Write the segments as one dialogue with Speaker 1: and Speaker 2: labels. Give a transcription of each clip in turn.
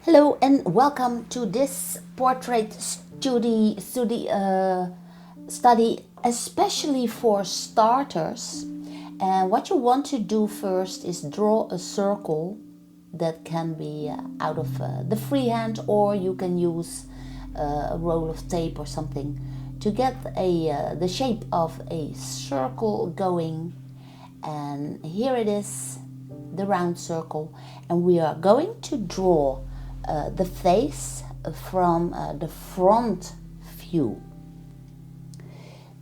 Speaker 1: Hello and welcome to this portrait study, especially for starters. And what you want to do first is draw a circle that can be out of the freehand, or you can use a roll of tape or something to get the shape of a circle going. And here it is, the round circle, and we are going to draw the face from the front view.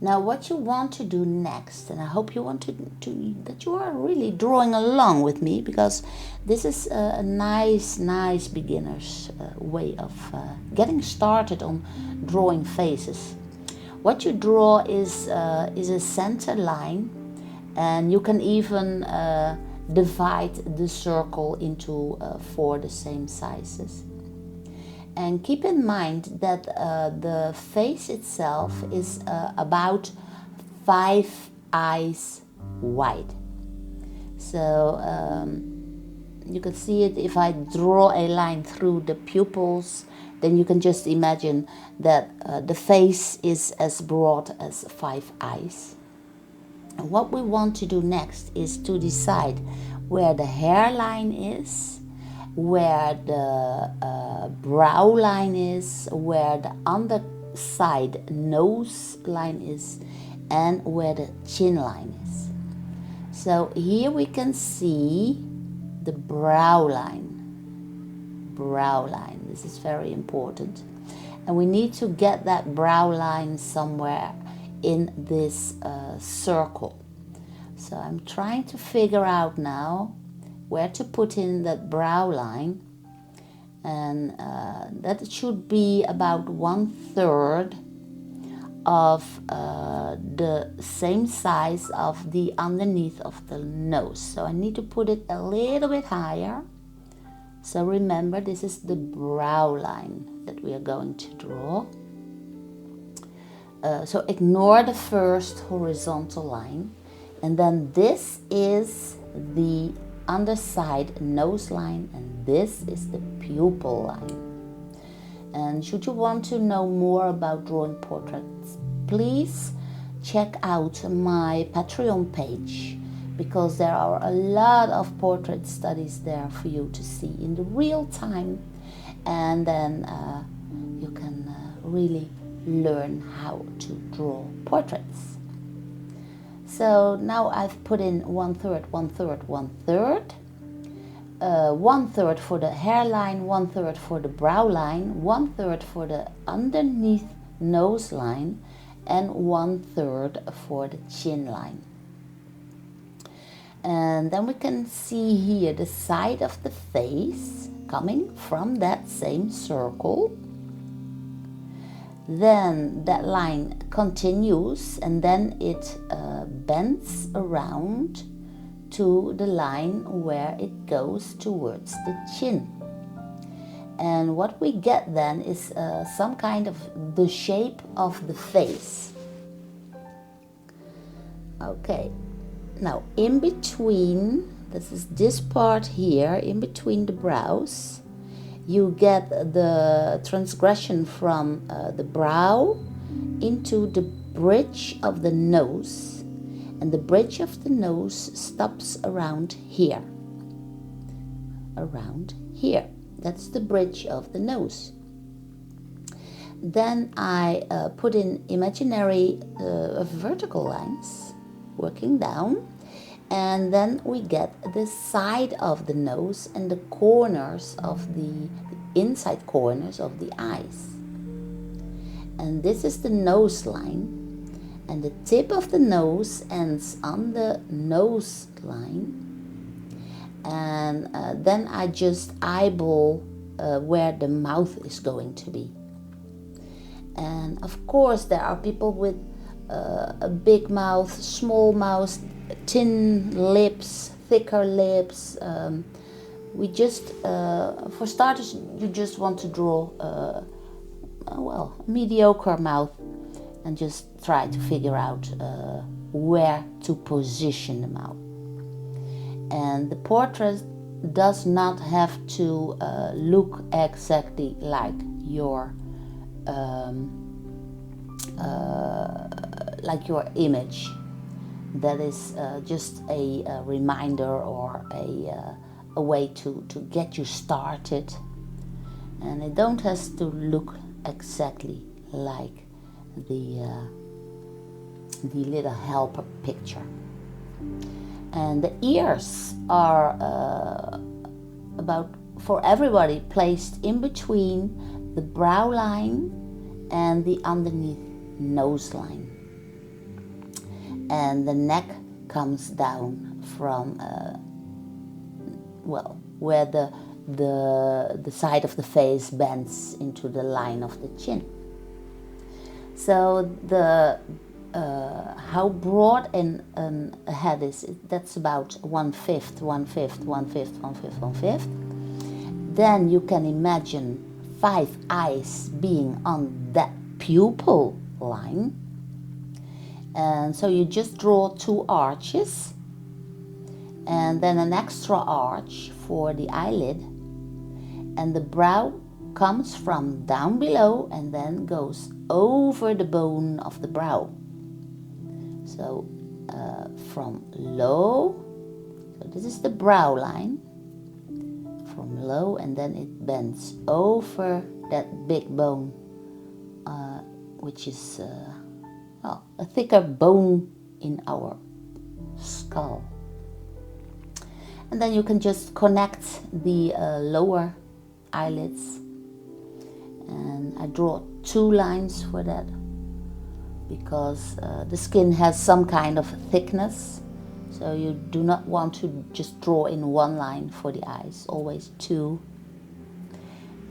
Speaker 1: Now what you want to do next, and I hope you want that you are really drawing along with me, because this is a nice beginner's way of getting started on drawing faces. What you draw is a center line, and you can even divide the circle into 4 the same sizes. And keep in mind that the face itself is about 5 eyes wide. So you can see it if I draw a line through the pupils, then you can just imagine that the face is as broad as 5 eyes. And what we want to do next is to decide where the hairline is, where the brow line is, where the underside nose line is, and where the chin line is. So here we can see the brow line. This is very important. And we need to get that brow line somewhere in this circle. So I'm trying to figure out now where to put in that brow line, and that should be about 1/3 of the same size of the underneath of the nose. So I need to put it a little bit higher. So remember, this is the brow line that we are going to draw. So ignore the first horizontal line, and then this is the underside nose line, and this is the pupil line. And should you want to know more about drawing portraits, please check out my Patreon page, because there are a lot of portrait studies there for you to see in the real time, and then you can really learn how to draw portraits. So now I've put in 1/3, 1/3, 1/3. 1/3 for the hairline, 1/3 for the brow line, 1/3 for the underneath nose line, and 1/3 for the chin line. And then we can see here the side of the face coming from that same circle. Then that line continues, and then it bends around to the line where it goes towards the chin. And what we get then is some kind of the shape of the face. Okay, now in between, this is this part here, in between the brows, you get the transgression from the brow into the bridge of the nose, and the bridge of the nose stops around here. That's the bridge of the nose. Then I put in imaginary vertical lines working down, and then we get the side of the nose and the corners of the inside corners of the eyes. And this is the nose line, and the tip of the nose ends on the nose line. And then I just eyeball where the mouth is going to be. And of course there are people with a big mouth, small mouth, thin lips, thicker lips. We just, for starters, you just want to draw a mediocre mouth, and just try to figure out where to position the mouth. And the portrait does not have to look exactly like your image. That is just a reminder or a way to get you started, and it don't have to look exactly like the little helper picture. And the ears are about for everybody placed in between the brow line and the underneath nose line. And the neck comes down from where the side of the face bends into the line of the chin. So the how broad a head is, that's about 1/5, 1/5, 1/5, 1/5, 1/5. Then you can imagine 5 eyes being on that pupil line. And so you just draw 2 arches and then an extra arch for the eyelid, and the brow comes from down below and then goes over the bone of the brow. So from low, so this is the brow line, from low, and then it bends over that big bone, which is a thicker bone in our skull. And then you can just connect the lower eyelids, and I draw 2 lines for that because the skin has some kind of thickness, so you do not want to just draw in 1 line for the eyes, always 2.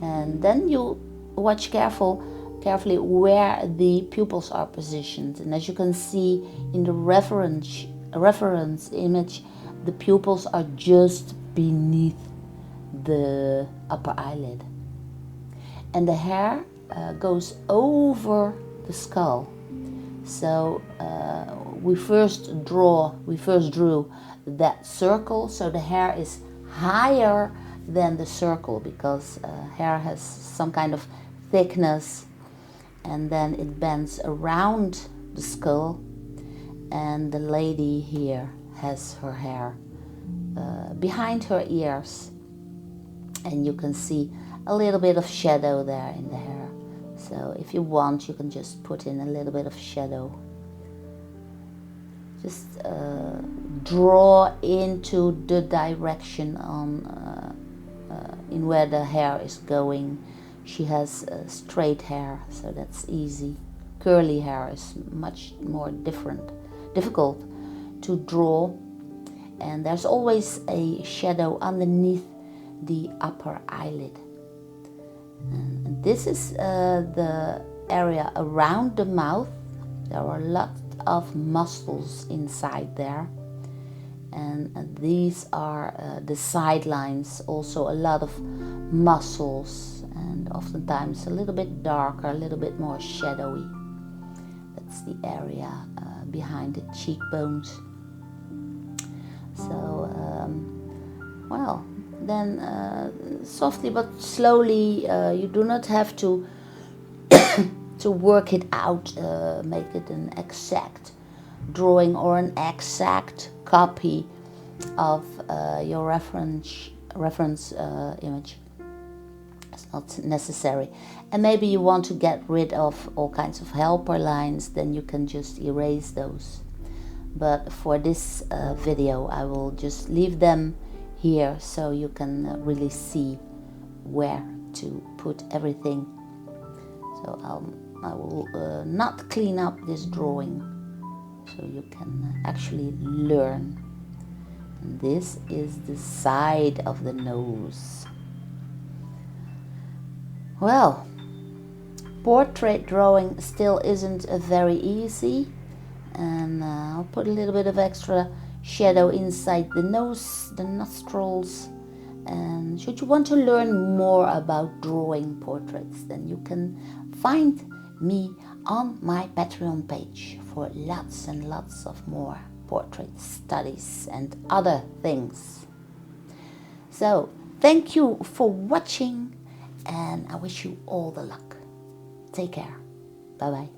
Speaker 1: And then you watch carefully where the pupils are positioned, and as you can see in the reference image, the pupils are just beneath the upper eyelid, and the hair goes over the skull. So we first drew that circle, so the hair is higher than the circle because hair has some kind of thickness, and then it bends around the skull, and the lady here has her hair behind her ears, and you can see a little bit of shadow there in the hair. So if you want, you can just put in a little bit of shadow. Just draw into the direction in where the hair is going. She has straight hair, so that's easy. Curly hair is much more difficult to draw, and there's always a shadow underneath the upper eyelid. And this is the area around the mouth. There are lots of muscles inside there, and these are the sidelines, also a lot of muscles, and oftentimes a little bit darker, a little bit more shadowy. That's the area behind the cheekbones. So then softly but slowly, you do not have to to work it out, make it an exact drawing or an exact copy of your reference image. It's not necessary. And maybe you want to get rid of all kinds of helper lines, then you can just erase those. But for this video, I will just leave them here so you can really see where to put everything. So I will not clean up this drawing so you can actually learn. And this is the side of the nose. Well, portrait drawing still isn't very easy, and I'll put a little bit of extra shadow inside the nose, the nostrils. And should you want to learn more about drawing portraits, then you can find me on my Patreon page for lots and lots of more portrait studies and other things. So thank you for watching, and I wish you all the luck. Take care. Bye bye.